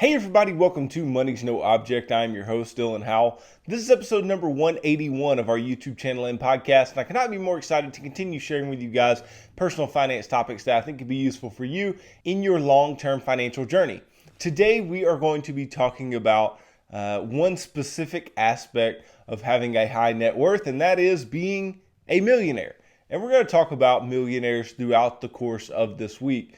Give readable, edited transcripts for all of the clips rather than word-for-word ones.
Hey everybody, welcome to Money's No Object. I'm your host, Dylan Howell. This is episode number 181 of our YouTube channel and podcast, and I cannot be more excited to continue sharing with you guys personal finance topics that I think could be useful for you in your long-term financial journey. Today we are going to be talking about one specific aspect of having a high net worth, and that is being a millionaire. And we're going to talk about millionaires throughout the course of this week.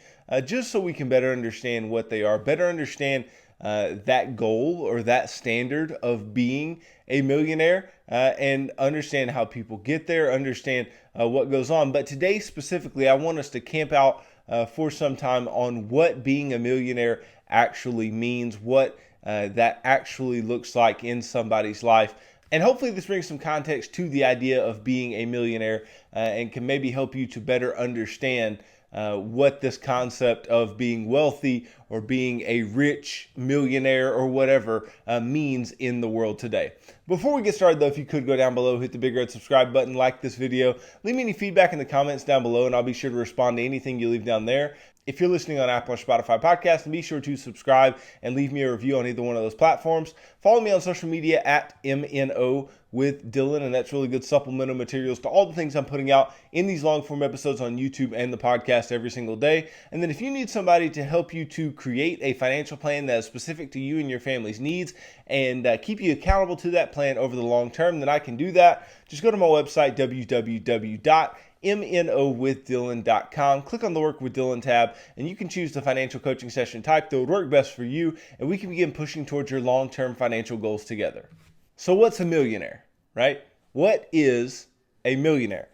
Just so we can better understand what they are, better understand that goal or that standard of being a millionaire, and understand how people get there, understand what goes on. But today specifically, I want us to camp out for some time on what being a millionaire actually means, what that actually looks like in somebody's life. And hopefully this brings some context to the idea of being a millionaire and can maybe help you to better understand what this concept of being wealthy or being a rich millionaire or whatever means in the world today. Before we get started though, if you could go down below, hit the big red subscribe button, like this video, leave me any feedback in the comments down below and I'll be sure to respond to anything you leave down there. If you're listening on Apple or Spotify podcast, then be sure to subscribe and leave me a review on either one of those platforms. Follow me on social media at MNO with Dylan, and that's really good supplemental materials to all the things I'm putting out in these long form episodes on YouTube and the podcast every single day. And then if you need somebody to help you to create a financial plan that is specific to you and your family's needs and keep you accountable to that plan over the long term, then I can do that. Just go to my website, www.MNOwithDylan.com. Click on the Work with Dylan tab, and you can choose the financial coaching session type that would work best for you, and we can begin pushing towards your long-term financial goals together. So what's a millionaire, right? What is a millionaire?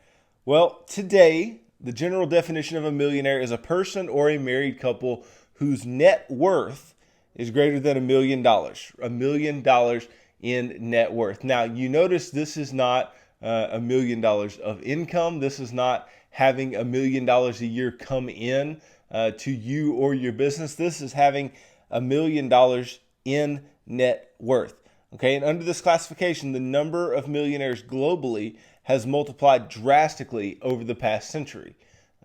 Well, today, the general definition of a millionaire is a person or a married couple whose net worth is greater than $1 million. $1 million in net worth. Now, you notice this is not $1 million of income. This is not having $1 million a year come in to you or your business. This is having $1 million in net worth. Okay, and under this classification, the number of millionaires globally has multiplied drastically over the past century.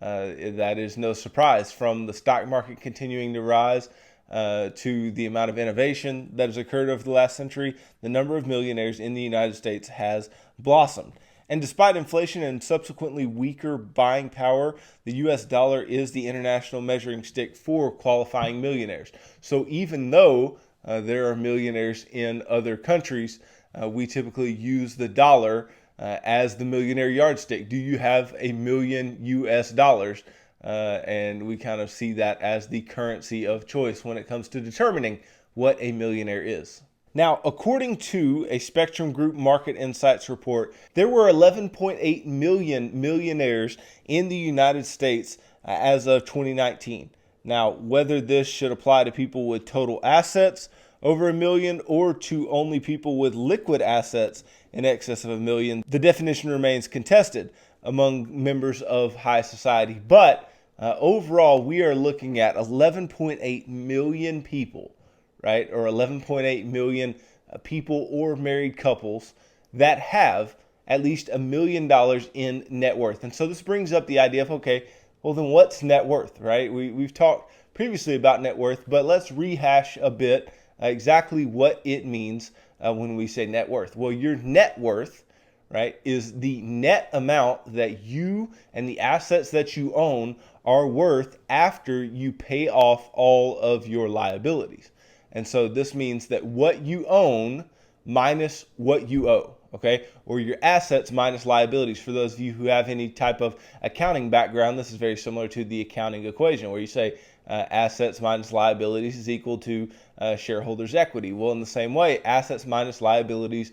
That is no surprise, from the stock market continuing to rise to the amount of innovation that has occurred over the last century. The number of millionaires in the United States has blossomed. And despite inflation and subsequently weaker buying power, the US dollar is the international measuring stick for qualifying millionaires. So even though there are millionaires in other countries, we typically use the dollar as the millionaire yardstick. Do you have $1 million US? And we kind of see that as the currency of choice when it comes to determining what a millionaire is. Now, according to a Spectrum Group Market Insights report, there were 11.8 million millionaires in the United States as of 2019. Now, whether this should apply to people with total assets over $1 million or to only people with liquid assets in excess of $1 million, the definition remains contested among members of high society. But overall, we are looking at 11.8 million people, right? Or 11.8 million people or married couples that have at least $1 million in net worth. And so this brings up the idea of, okay, well then what's net worth, right? We've talked previously about net worth, but let's rehash a bit exactly what it means when we say net worth. Well, your net worth, right, is the net amount that you and the assets that you own are worth after you pay off all of your liabilities. And so this means that what you own minus what you owe, okay? Or your assets minus liabilities. For those of you who have any type of accounting background, this is very similar to the accounting equation where you say assets minus liabilities is equal to shareholders' equity. Well, in the same way, assets minus liabilities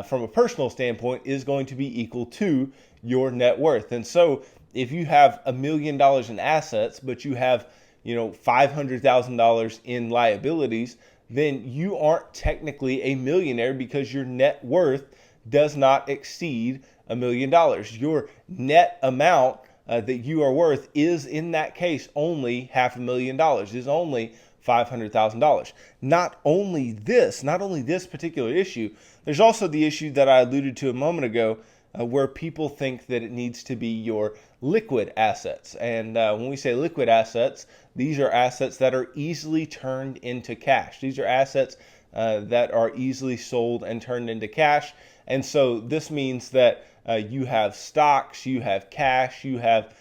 from a personal standpoint is going to be equal to your net worth. And so if you have $1 million in assets, but you have $500,000 in liabilities, then you aren't technically a millionaire because your net worth does not exceed $1 million. Your net amount that you are worth is in that case only $500,000, is only $500,000. Not only this particular issue, there's also the issue that I alluded to a moment ago where people think that it needs to be your liquid assets. And when we say liquid assets, these are assets that are easily turned into cash. These are assets that are easily sold and turned into cash. And so this means that you have stocks, you have cash, you have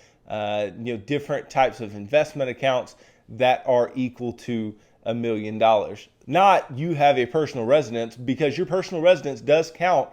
different types of investment accounts that are equal to $1 million. Not you have a personal residence, because your personal residence does count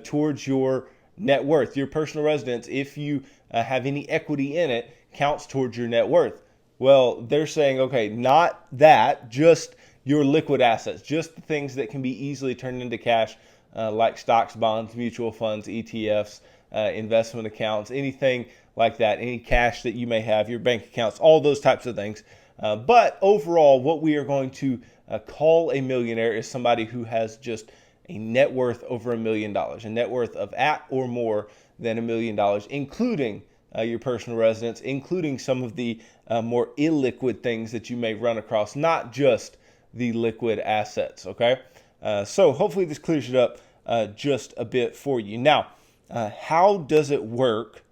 towards your net worth. Your personal residence, if you have any equity in it, counts towards your net worth. Well, they're saying, okay, not that, just your liquid assets, just the things that can be easily turned into cash, like stocks, bonds, mutual funds, ETFs, investment accounts, anything like that, any cash that you may have, your bank accounts, all those types of things. But overall, what we are going to call a millionaire is somebody who has just a net worth over $1 million, a net worth of at or more than $1 million, including your personal residence, including some of the more illiquid things that you may run across, not just the liquid assets. Okay, so hopefully this clears it up just a bit for you. Now, how does it work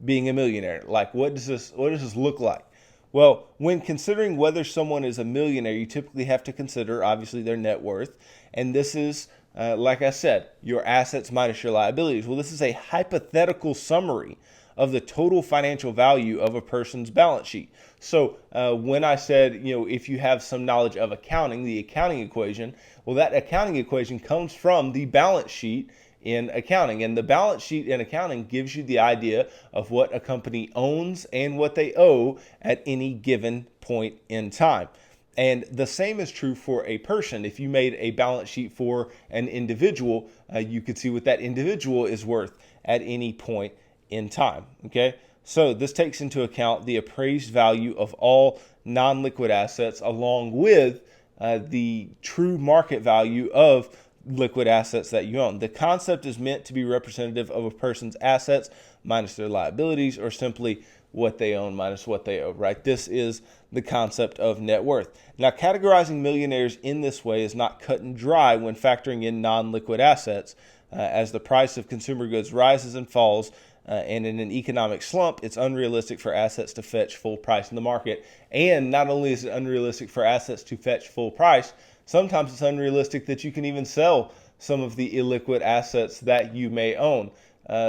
being a millionaire? Like, what does this look like? Well, when considering whether someone is a millionaire, you typically have to consider, obviously, their net worth. And this is, like I said, your assets minus your liabilities. Well, this is a hypothetical summary of the total financial value of a person's balance sheet. So when I said, if you have some knowledge of accounting, the accounting equation, well, that accounting equation comes from the balance sheet in accounting. And the balance sheet in accounting gives you the idea of what a company owns and what they owe at any given point in time. And the same is true for a person. If you made a balance sheet for an individual, you could see what that individual is worth at any point in time. Okay, so this takes into account the appraised value of all non-liquid assets along with the true market value of liquid assets that you own. The concept is meant to be representative of a person's assets minus their liabilities, or simply what they own minus what they owe, right? This is the concept of net worth. Now, categorizing millionaires in this way is not cut and dry when factoring in non-liquid assets. As the price of consumer goods rises and falls, and in an economic slump, it's unrealistic for assets to fetch full price in the market. And not only is it unrealistic for assets to fetch full price, sometimes it's unrealistic that you can even sell some of the illiquid assets that you may own.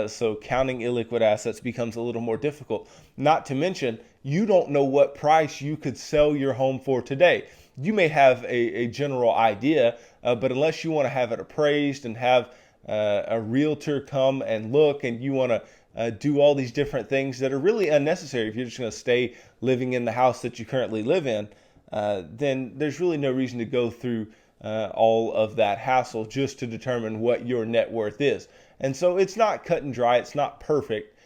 So counting illiquid assets becomes a little more difficult. Not to mention, you don't know what price you could sell your home for today. You may have a general idea, but unless you want to have it appraised and have a realtor come and look, and you want to do all these different things that are really unnecessary if you're just going to stay living in the house that you currently live in, then there's really no reason to go through all of that hassle just to determine what your net worth is. And so it's not cut and dry, it's not perfect,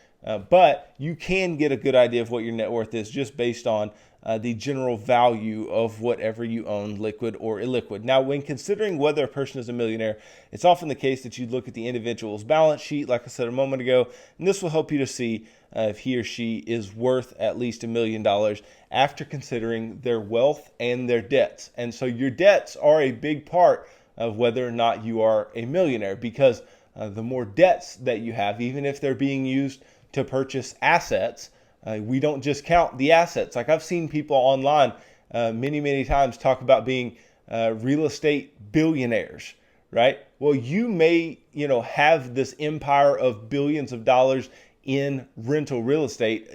but you can get a good idea of what your net worth is just based on the general value of whatever you own, liquid or illiquid. Now, when considering whether a person is a millionaire, it's often the case that you look at the individual's balance sheet, like I said a moment ago, and this will help you to see if he or she is worth at least $1 million after considering their wealth and their debts. And so your debts are a big part of whether or not you are a millionaire, because the more debts that you have, even if they're being used to purchase assets, we don't just count the assets. Like, I've seen people online many times talk about being real estate billionaires, right? Well, you may, have this empire of billions of dollars in rental real estate,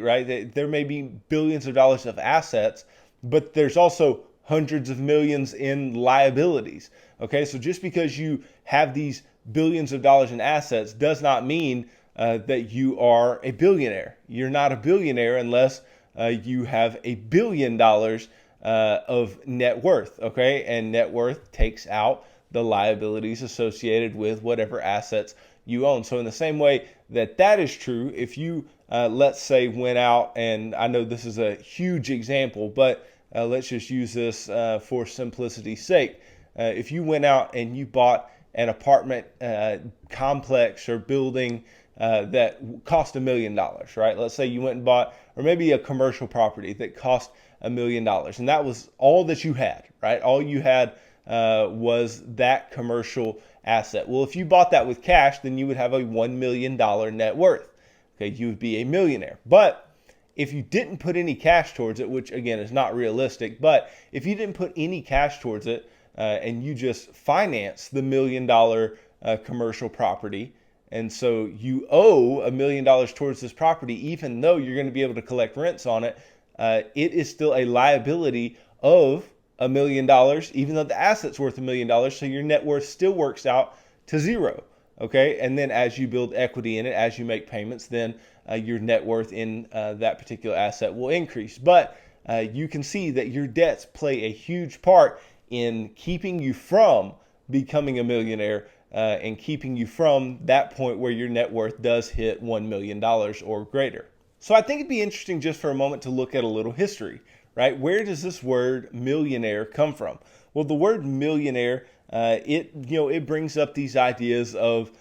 right? There may be billions of dollars of assets, but there's also hundreds of millions in liabilities. Okay, so just because you have these billions of dollars in assets does not mean that you are a billionaire. You're not a billionaire unless you have $1 billion of net worth, okay? And net worth takes out the liabilities associated with whatever assets you own. So in the same way that is true, if you, let's say, went out, and I know this is a huge example, but let's just use this for simplicity's sake. If you went out and you bought an apartment complex or building that cost $1 million, right? Let's say you went and bought, or maybe a commercial property that cost $1 million, and that was all that you had, right? All you had was that commercial asset. Well, if you bought that with cash, then you would have a $1 million net worth. Okay, you would be a millionaire. But if you didn't put any cash towards it, which again is not realistic, but if you didn't put any cash towards it and you just finance the $1 million commercial property, and so you owe $1 million towards this property, even though you're going to be able to collect rents on it, it is still a liability of $1 million, even though the asset's worth $1 million. So your net worth still works out to zero. Okay, and then as you build equity in it, as you make payments, then your net worth in that particular asset will increase. But you can see that your debts play a huge part in keeping you from becoming a millionaire and keeping you from that point where your net worth does hit $1 million or greater. So I think it'd be interesting just for a moment to look at a little history, right? Where does this word millionaire come from? Well, the word millionaire, it brings up these ideas of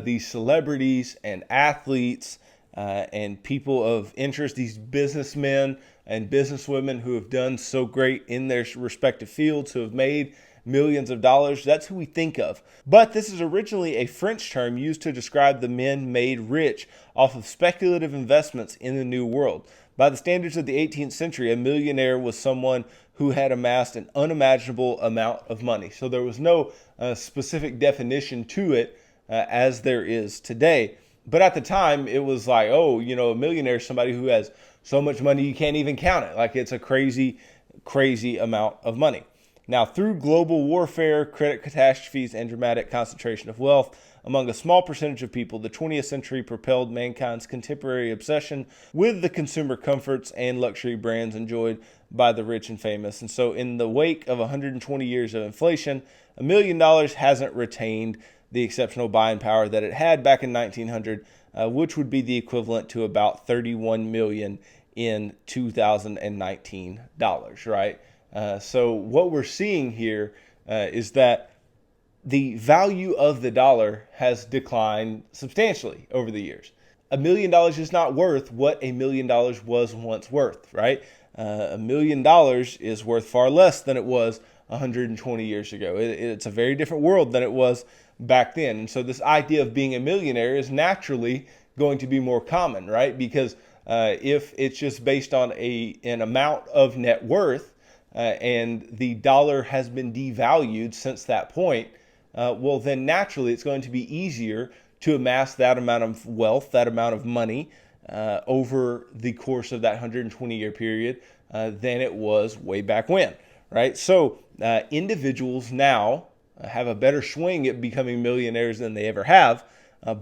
these celebrities and athletes and people of interest, these businessmen and businesswomen who have done so great in their respective fields, who have made millions of dollars. That's who we think of. But this is originally a French term used to describe the men made rich off of speculative investments in the New World. By the standards of the 18th century, a millionaire was someone who had amassed an unimaginable amount of money. So there was no specific definition to it as there is today. But at the time, it was like, oh, a millionaire is somebody who has so much money you can't even count it. Like it's a crazy, crazy amount of money. Now, through global warfare, credit catastrophes, and dramatic concentration of wealth among a small percentage of people, the 20th century propelled mankind's contemporary obsession with the consumer comforts and luxury brands enjoyed by the rich and famous. And so in the wake of 120 years of inflation, $1 million hasn't retained the exceptional buying power that it had back in 1900, which would be the equivalent to about 31 million in 2019 dollars, right? So what we're seeing here is that the value of the dollar has declined substantially over the years. $1 million is not worth what $1 million was once worth, right? $1 million is worth far less than it was 120 years ago. It's a very different world than it was back then. And so this idea of being a millionaire is naturally going to be more common, right? Because if it's just based on an amount of net worth, and the dollar has been devalued since that point, well, then naturally it's going to be easier to amass that amount of wealth, that amount of money over the course of that 120-year period than it was way back when, right? So individuals now have a better swing at becoming millionaires than they ever have,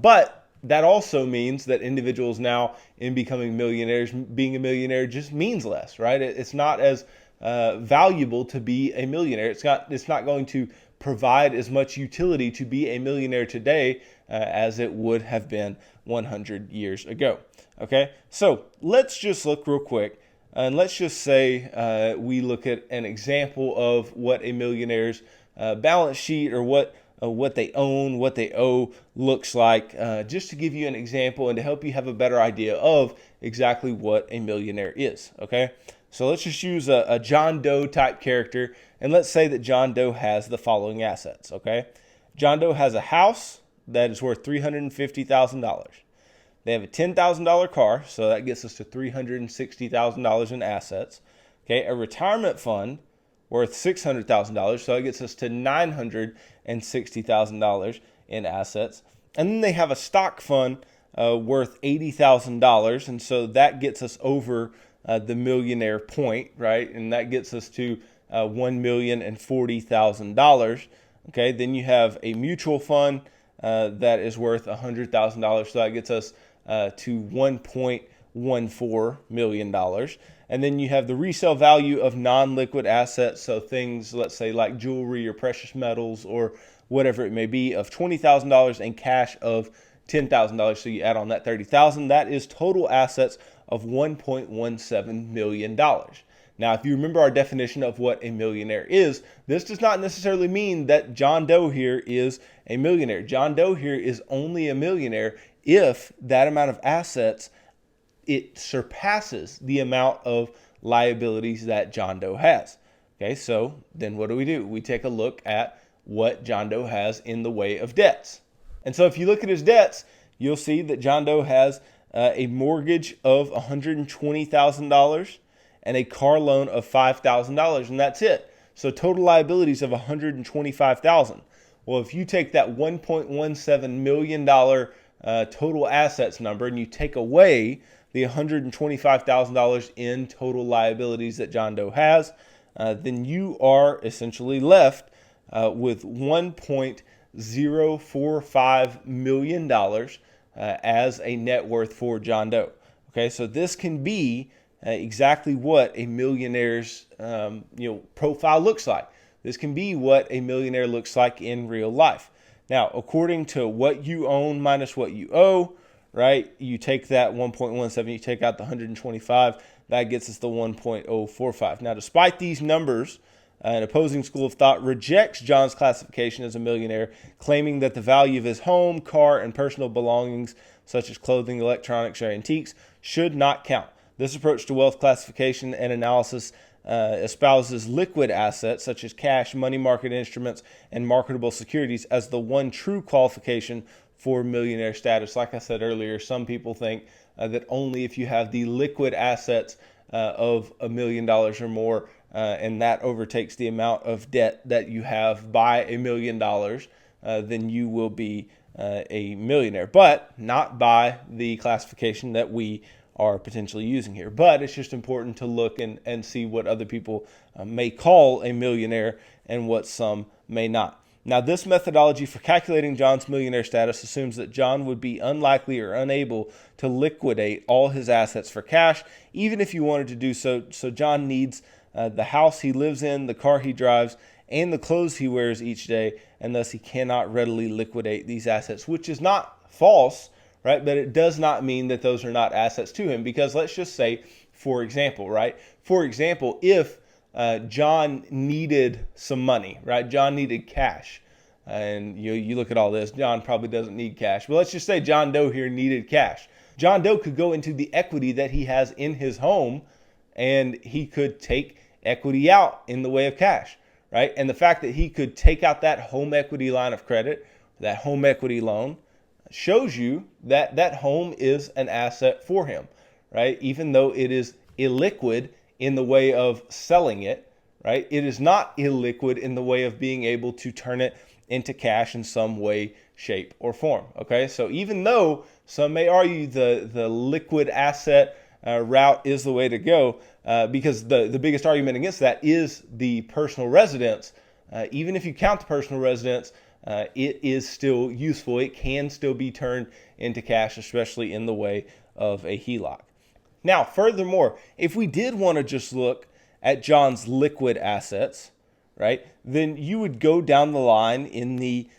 but that also means that individuals now in becoming millionaires, being a millionaire just means less, right? It's not as valuable to be a millionaire. It's not going to provide as much utility to be a millionaire today as it would have been 100 years ago. Okay, so let's just look real quick and let's just say we look at an example of what a millionaire's balance sheet or what they own, what they owe looks like, just to give you an example and to help you have a better idea of exactly what a millionaire is. Okay. So let's just use a John Doe type character, and let's say that John Doe has the following assets, okay? John Doe has a house that is worth $350,000. They have a $10,000 car, so that gets us to $360,000 in assets. Okay, a retirement fund worth $600,000, so that gets us to $960,000 in assets. And then they have a stock fund worth $80,000, and so that gets us over the millionaire point, right? And that gets us to $1,040,000. Okay, then you have a mutual fund that is worth $100,000, so that gets us to $1.14 million. And then you have the resale value of non-liquid assets, so things, let's say, like jewelry or precious metals or whatever it may be, of $20,000 and cash of $10,000. So you add on that $30,000. That is total assets of $1.17 million. Now, if you remember our definition of what a millionaire is, this does not necessarily mean that John Doe here is a millionaire. John Doe here is only a millionaire if that amount of assets, it surpasses the amount of liabilities that John Doe has. Okay, so then what do? We take a look at what John Doe has in the way of debts. And so if you look at his debts, you'll see that John Doe has a mortgage of $120,000 and a car loan of $5,000, and that's it. So total liabilities of $125,000. Well, if you take that $1.17 million total assets number and you take away the $125,000 in total liabilities that John Doe has, then you are essentially left with $1.045 million as a net worth for John Doe. Okay, so this can be exactly what a millionaire's profile looks like. This can be what a millionaire looks like in real life. Now, according to what you own minus what you owe, right? You take that 1.17, you take out the 125, that gets us the 1.045. Now, despite these numbers, an opposing school of thought rejects John's classification as a millionaire, claiming that the value of his home, car, and personal belongings, such as clothing, electronics, or antiques, should not count. This approach to wealth classification and analysis espouses liquid assets such as cash, money market instruments, and marketable securities as the one true qualification for millionaire status. Like I said earlier, some people think that only if you have the liquid assets of $1 million or more, and that overtakes the amount of debt that you have by $1 million, then you will be a millionaire, but not by the classification that we are potentially using here. But it's just important to look and see what other people may call a millionaire and what some may not. Now, this methodology for calculating John's millionaire status assumes that John would be unlikely or unable to liquidate all his assets for cash, even if you wanted to do so. So John needs the house he lives in, the car he drives, and the clothes he wears each day, and thus he cannot readily liquidate these assets, which is not false, right? But it does not mean that those are not assets to him, because let's just say, for example, right? For example, if John needed some money, right? John needed cash. And you look at all this, John probably doesn't need cash. But let's just say John Doe here needed cash. John Doe could go into the equity that he has in his home, and he could take equity out in the way of cash, right? And the fact that he could take out that home equity line of credit, that home equity loan, shows you that that home is an asset for him, right? Even though it is illiquid in the way of selling it, right? It is not illiquid in the way of being able to turn it into cash in some way, shape, or form. Okay, so even though some may argue the liquid asset route is the way to go, because the biggest argument against that is the personal residence. Even if you count the personal residence, it is still useful. It can still be turned into cash, especially in the way of a HELOC. Now, furthermore, if we did want to just look at John's liquid assets, right, then you would go down the line in the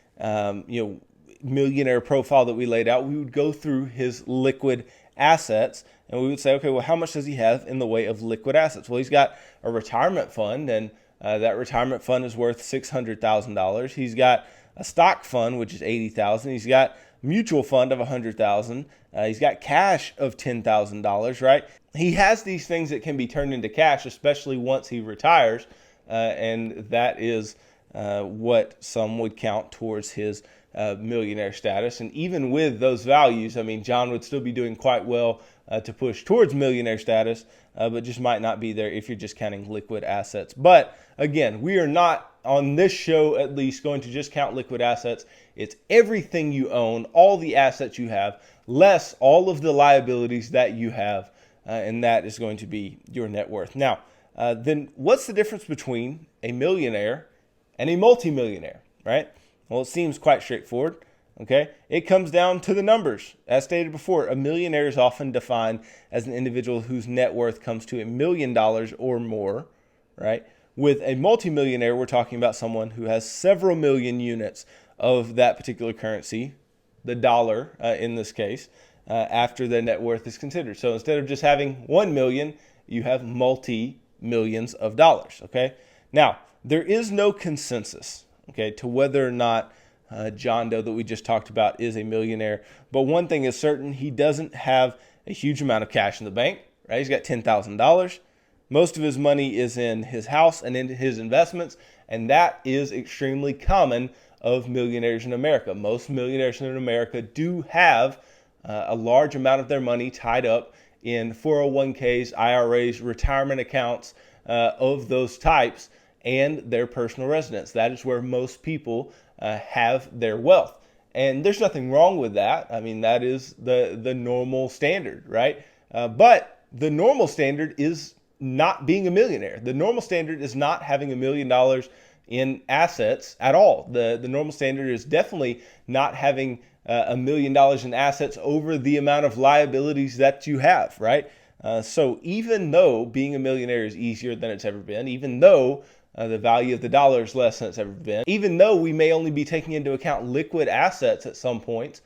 millionaire profile that we laid out. We would go through his liquid assets, and we would say, okay, well, how much does he have in the way of liquid assets? Well, he's got a retirement fund, and that retirement fund is worth $600,000. He's got a stock fund, which is $80,000. He's got mutual fund of $100,000. He's got cash of $10,000, right? He has these things that can be turned into cash, especially once he retires, and that is what some would count towards his millionaire status. And even with those values, I mean, John would still be doing quite well to push towards millionaire status, but just might not be there if you're just counting liquid assets. But again, we are not, on this show at least, going to just count liquid assets. It's everything you own, all the assets you have, less all of the liabilities that you have, and that is going to be your net worth. Now, then what's the difference between a millionaire and a multimillionaire, right? Well, it seems quite straightforward, okay? It comes down to the numbers. As stated before, a millionaire is often defined as an individual whose net worth comes to $1 million or more, right? With a multimillionaire, we're talking about someone who has several million units of that particular currency, the dollar in this case, after their net worth is considered. So instead of just having 1 million, you have multi-millions of dollars, okay? Now, there is no consensus, okay, to whether or not John Doe that we just talked about is a millionaire. But one thing is certain, he doesn't have a huge amount of cash in the bank, right? He's got $10,000. Most of his money is in his house and in his investments, and that is extremely common of millionaires in America. Most millionaires in America do have a large amount of their money tied up in 401ks, IRAs, retirement accounts of those types, and their personal residence. That is where most people have their wealth. And there's nothing wrong with that. I mean, that is the normal standard, right? But the normal standard is not being a millionaire. The normal standard is not having $1 million in assets at all. The normal standard is definitely not having $1 million in assets over the amount of liabilities that you have, right? So even though being a millionaire is easier than it's ever been, even though the value of the dollar is less than it's ever been, even though we may only be taking into account liquid assets at some point,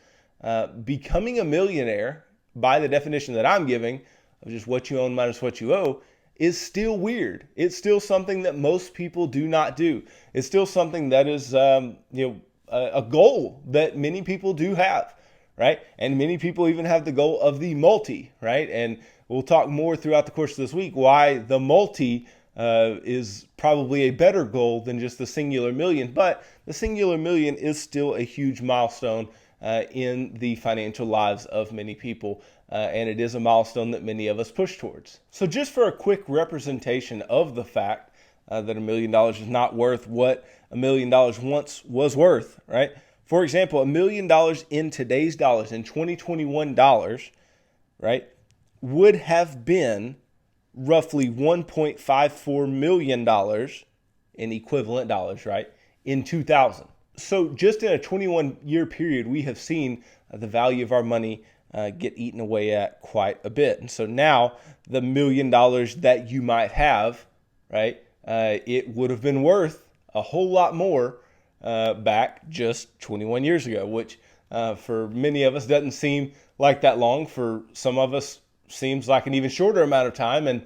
becoming a millionaire, by the definition that I'm giving, of just what you own minus what you owe, is still weird. It's still something that most people do not do. It's still something that is, a goal that many people do have, right? And many people even have the goal of the multi, right? And we'll talk more throughout the course of this week why the multi is probably a better goal than just the singular million. But the singular million is still a huge milestone in the financial lives of many people. And it is a milestone that many of us push towards. So just for a quick representation of the fact that $1 million is not worth what $1 million once was worth, right? For example, $1 million in today's dollars, in 2021 dollars, right, would have been roughly $1.54 million in equivalent dollars, right, in 2000. So just in a 21-year period, we have seen the value of our money get eaten away at quite a bit. And so now the $1 million that you might have, right, it would have been worth a whole lot more back just 21 years ago, which for many of us doesn't seem like that long. For some of us seems like an even shorter amount of time. And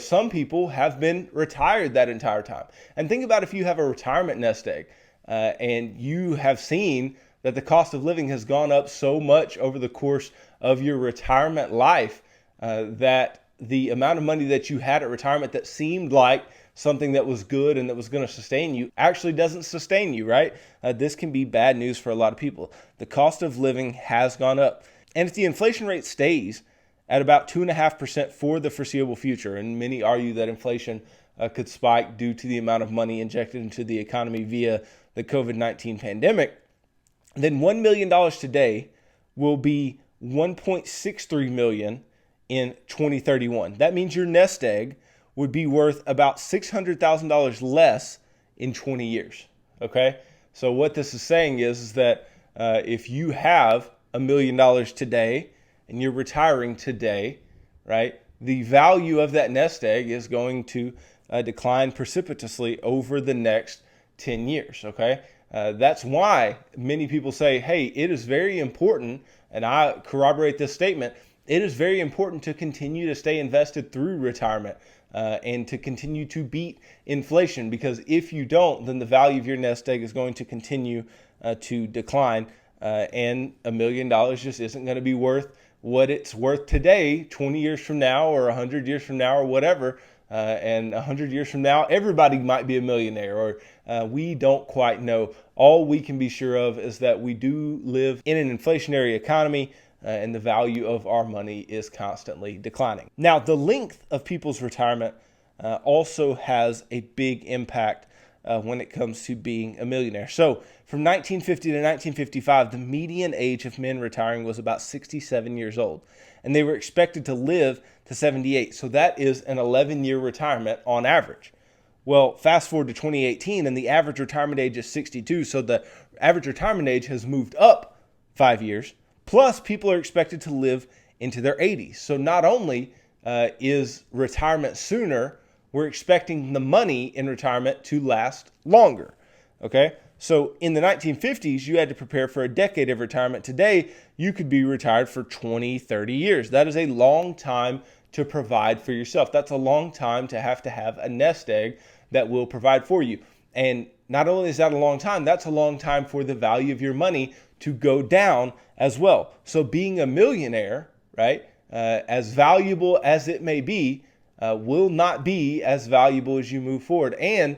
some people have been retired that entire time. And think about if you have a retirement nest egg and you have seen that the cost of living has gone up so much over the course of your retirement life that the amount of money that you had at retirement that seemed like something that was good and that was going to sustain you actually doesn't sustain you, right? This can be bad news for a lot of people. The cost of living has gone up. And if the inflation rate stays at about 2.5% for the foreseeable future, and many argue that inflation could spike due to the amount of money injected into the economy via the COVID-19 pandemic, then $1 million today will be $1.63 million in 2031. That means your nest egg would be worth about $600,000 less in 20 years, okay? So what this is saying is that if you have $1 million today and you're retiring today, right, the value of that nest egg is going to decline precipitously over the next 10 years, okay? That's why many people say, hey, it is very important, and I corroborate this statement, it is very important to continue to stay invested through retirement and to continue to beat inflation, because if you don't, then the value of your nest egg is going to continue to decline, and $1 million just isn't going to be worth what it's worth today, 20 years from now or 100 years from now or whatever. And 100 years from now, everybody might be a millionaire, or we don't quite know. All we can be sure of is that we do live in an inflationary economy, and the value of our money is constantly declining. Now, the length of people's retirement also has a big impact when it comes to being a millionaire. So from 1950 to 1955, the median age of men retiring was about 67 years old, and they were expected to live to 78. So that is an 11-year retirement on average. Well, fast forward to 2018, and the average retirement age is 62. So the average retirement age has moved up 5 years. Plus, people are expected to live into their 80s. So not only is retirement sooner, we're expecting the money in retirement to last longer. Okay? So in the 1950s, you had to prepare for a decade of retirement. Today, you could be retired for 20, 30 years. That is a long time to provide for yourself. That's a long time to have a nest egg that will provide for you. And not only is that a long time, that's a long time for the value of your money to go down as well. So being a millionaire, right, as valuable as it may be, will not be as valuable as you move forward. And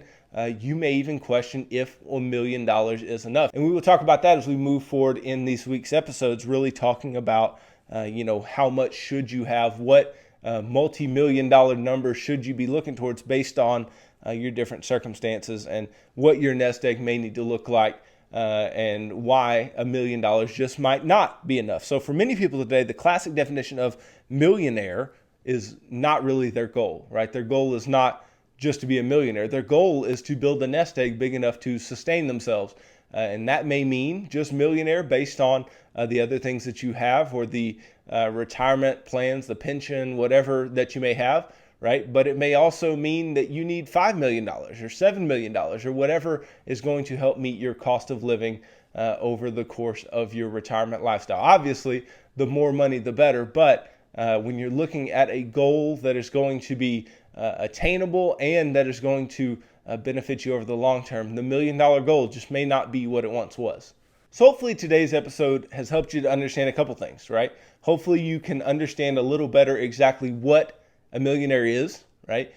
you may even question if $1 million is enough. And we will talk about that as we move forward in this week's episodes, really talking about, how much should you have, what multi-million dollar number should you be looking towards based on your different circumstances and what your nest egg may need to look like. And why $1 million just might not be enough. So for many people today, the classic definition of millionaire is not really their goal, right? Their goal is not just to be a millionaire. Their goal is to build a nest egg big enough to sustain themselves. And that may mean just millionaire based on the other things that you have, or the retirement plans, the pension, whatever that you may have, right? But it may also mean that you need $5 million or $7 million or whatever is going to help meet your cost of living over the course of your retirement lifestyle. Obviously, the more money, the better. But when you're looking at a goal that is going to be attainable and that is going to benefit you over the long term, the $1 million goal just may not be what it once was. So hopefully today's episode has helped you to understand a couple things, right? Hopefully you can understand a little better exactly what a millionaire is, right?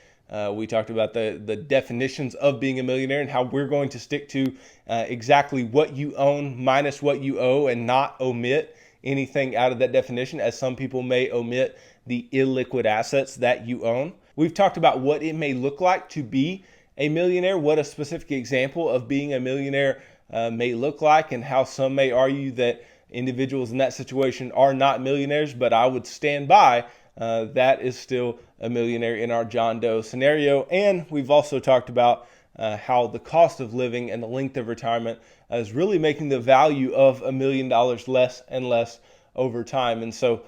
We talked about the definitions of being a millionaire and how we're going to stick to exactly what you own minus what you owe and not omit anything out of that definition, as some people may omit the illiquid assets that you own. We've talked about what it may look like to be a millionaire, what a specific example of being a millionaire may look like, and how some may argue that individuals in that situation are not millionaires, but I would stand by that is still a millionaire in our John Doe scenario. And we've also talked about how the cost of living and the length of retirement is really making the value of $1 million less and less over time. And so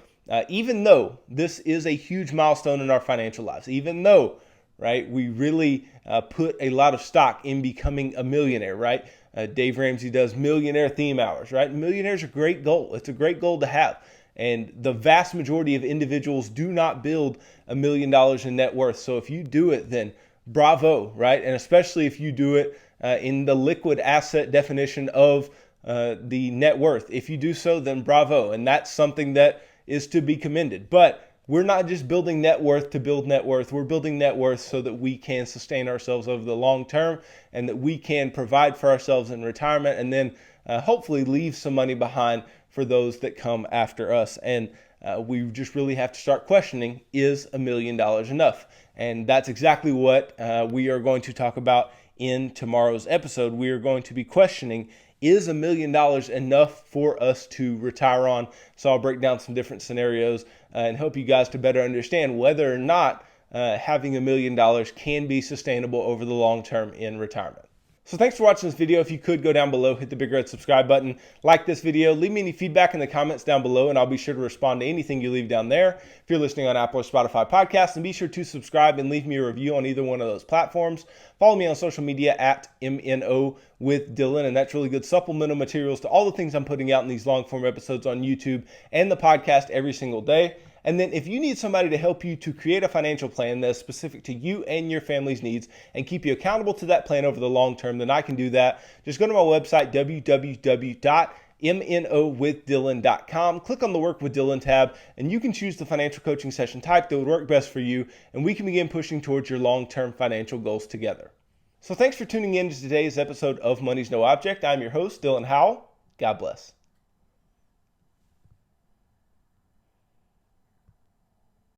even though this is a huge milestone in our financial lives, even though, right, we really put a lot of stock in becoming a millionaire, right? Dave Ramsey does millionaire theme hours, right? Millionaire's a great goal. It's a great goal to have. And the vast majority of individuals do not build $1 million in net worth. So if you do it, then bravo, right? And especially if you do it in the liquid asset definition of the net worth. If you do so, then bravo. And that's something that is to be commended. But we're not just building net worth to build net worth. We're building net worth so that we can sustain ourselves over the long term and that we can provide for ourselves in retirement, and then hopefully leave some money behind for those that come after us. And we just really have to start questioning, is $1 million enough? And that's exactly what we are going to talk about in tomorrow's episode. We are going to be questioning, is $1 million enough for us to retire on? So I'll break down some different scenarios and help you guys to better understand whether or not having $1 million can be sustainable over the long term in retirement. So thanks for watching this video. If you could go down below, hit the big red subscribe button, like this video, leave me any feedback in the comments down below, and I'll be sure to respond to anything you leave down there. If you're listening on Apple or Spotify podcasts, then be sure to subscribe and leave me a review on either one of those platforms. Follow me on social media at MNO with Dylan, and that's really good supplemental materials to all the things I'm putting out in these long form episodes on YouTube and the podcast every single day. And then if you need somebody to help you to create a financial plan that is specific to you and your family's needs and keep you accountable to that plan over the long term, then I can do that. Just go to my website, www.MNOwithDylan.com. Click on the Work with Dylan tab, and you can choose the financial coaching session type that would work best for you, and we can begin pushing towards your long-term financial goals together. So thanks for tuning in to today's episode of Money's No Object. I'm your host, Dylan Howell. God bless.